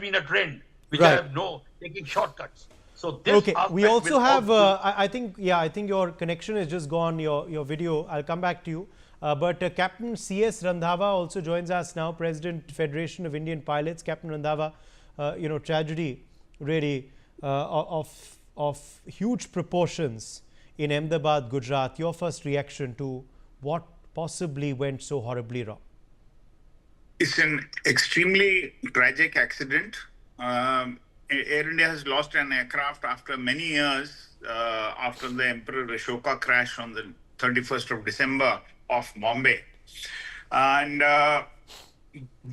been a trend, which I Right. have no taking shortcuts. So this Okay. We aspect also will have. also. I think. Yeah. I think your connection has just gone. Your video. I'll come back to you. But Captain C.S. Randhawa also joins us now, President Federation of Indian Pilots. Captain Randhawa, tragedy really of huge proportions in Ahmedabad, Gujarat. Your first reaction to what possibly went so horribly wrong? It's an extremely tragic accident. Air India has lost an aircraft after many years after the Emperor Ashoka crash on the 31st of December off Bombay. And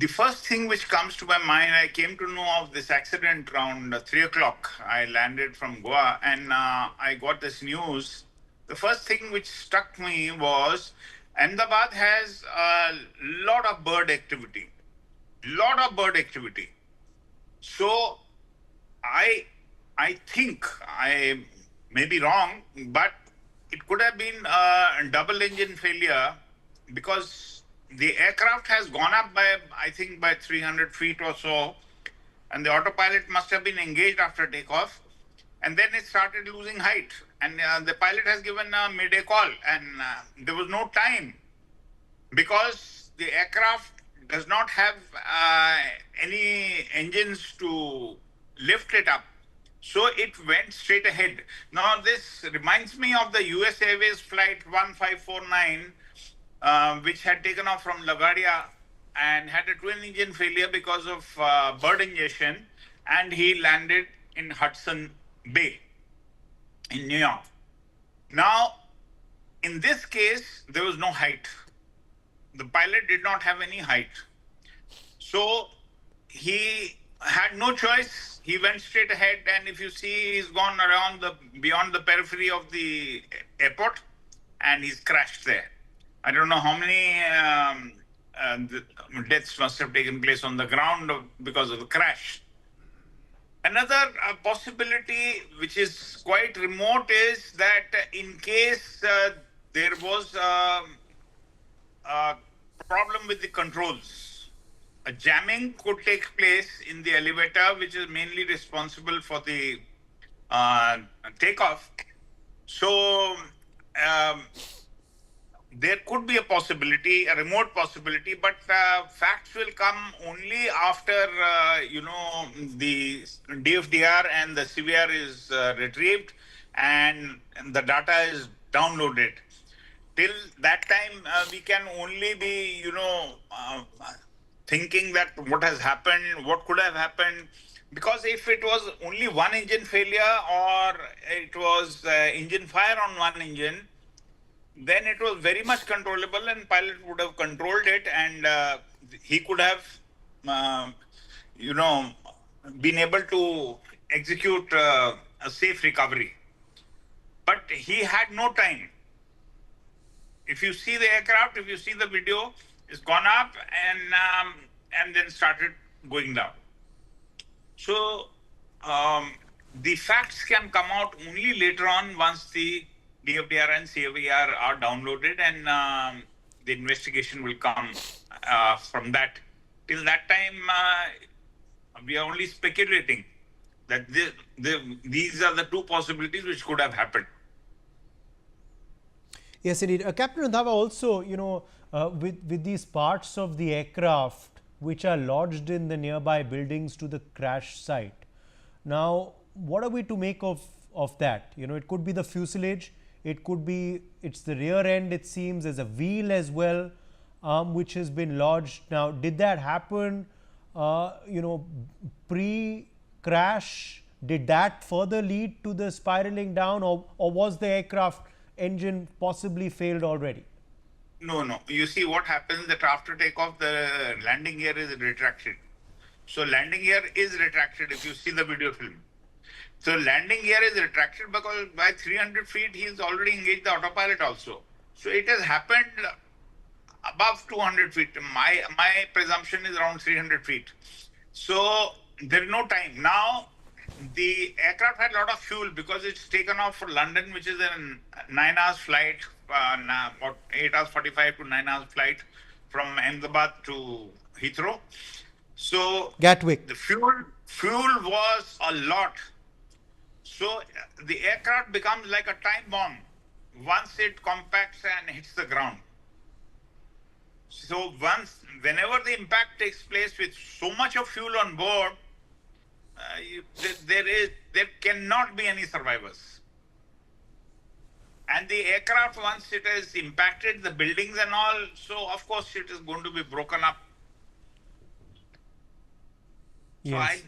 the first thing which comes to my mind, I came to know of this accident around 3 o'clock. I landed from Goa and I got this news. The first thing which struck me was Ahmedabad has a lot of bird activity. So I think I may be wrong, but it could have been a double engine failure because the aircraft has gone up by, I think, by 300 feet or so, and the autopilot must have been engaged after takeoff, and then it started losing height, and the pilot has given a mayday call, and there was no time because the aircraft does not have any engines to lift it up. So it went straight ahead. Now, this reminds me of the US Airways flight 1549, which had taken off from LaGuardia and had a twin engine failure because of bird ingestion, and he landed in Hudson Bay in New York. Now, in this case, there was no height. The pilot did not have any height. So he had no choice. He went straight ahead, and if you see, he's gone around beyond the periphery of the airport, and he's crashed there. I don't know how many deaths must have taken place on the ground because of the crash. Another possibility, which is quite remote, is that in case there was a problem with the controls, a jamming could take place in the elevator, which is mainly responsible for the takeoff. So there could be a possibility, a remote possibility, but facts will come only after the DFDR and the CVR is retrieved and the data is downloaded. Till that time, we can only be, thinking that what has happened, what could have happened. Because if it was only one engine failure or it was engine fire on one engine, then it was very much controllable and pilot would have controlled it and he could have, been able to execute a safe recovery. But he had no time. If you see the aircraft, if you see the video, it's gone up and then started going down. So the facts can come out only later on once the DFDR and CVR are downloaded and the investigation will come from that. Till that time, we are only speculating that these are the two possibilities which could have happened. Yes, indeed. Captain Randhawa, also, with these parts of the aircraft which are lodged in the nearby buildings to the crash site. Now, what are we to make of that? It could be the fuselage. It could be, it's the rear end, it seems. There's a wheel as well, which has been lodged. Now, did that happen, pre-crash? Did that further lead to the spiraling down, or was the aircraft engine possibly failed already? No. You see what happens that after takeoff, the landing gear is retracted. So landing gear is retracted if you see the video film. So landing gear is retracted because by 300 feet, he's already engaged the autopilot also. So it has happened above 200 feet. My presumption is around 300 feet. So there is no time. Now, the aircraft had a lot of fuel because it's taken off for London, which is a 9 hours flight, about 8 hours 45 to 9 hours flight from Ahmedabad to Heathrow. So Gatwick. the fuel was a lot. So the aircraft becomes like a time bomb once it compacts and hits the ground. So whenever the impact takes place with so much of fuel on board, there cannot be any survivors. And the aircraft, once it has impacted the buildings and all, so of course it is going to be broken up. Yes.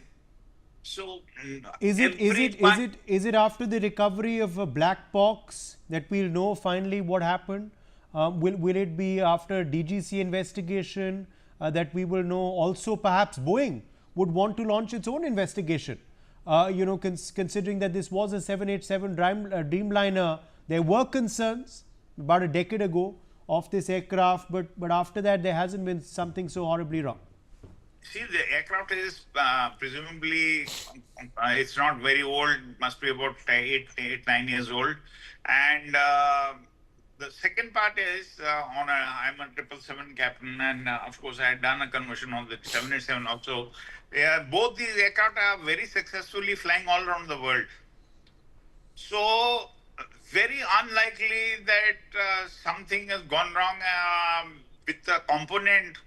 So Is it after the recovery of a black box that we'll know finally what happened? Will it be after DGC investigation that we will know? Also, perhaps Boeing would want to launch its own investigation. Considering that this was a 787 Dreamliner, there were concerns about a decade ago of this aircraft, but after that there hasn't been something so horribly wrong. See, the aircraft is presumably, it's not very old, must be about 9 years old. And the second part is, I'm a 777 captain, and of course I had done a conversion on the 787 also. Both these aircraft are very successfully flying all around the world. So, very unlikely that something has gone wrong with the component.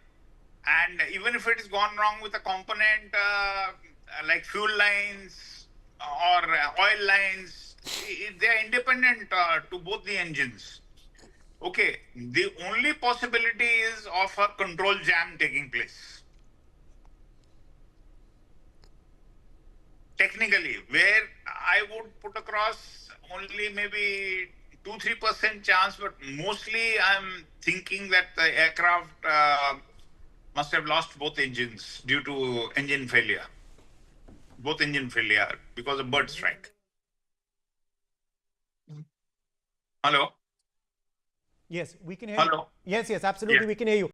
And even if it has gone wrong with a component like fuel lines or oil lines, they are independent to both the engines. Okay, the only possibility is of a control jam taking place. Technically, where I would put across only maybe 2-3% chance, but mostly I'm thinking that the aircraft must have lost both engines due to engine failure. Both engine failure because of bird strike. Hello? Yes, we can hear Hello? you. Yes, absolutely, Yeah. we can hear you.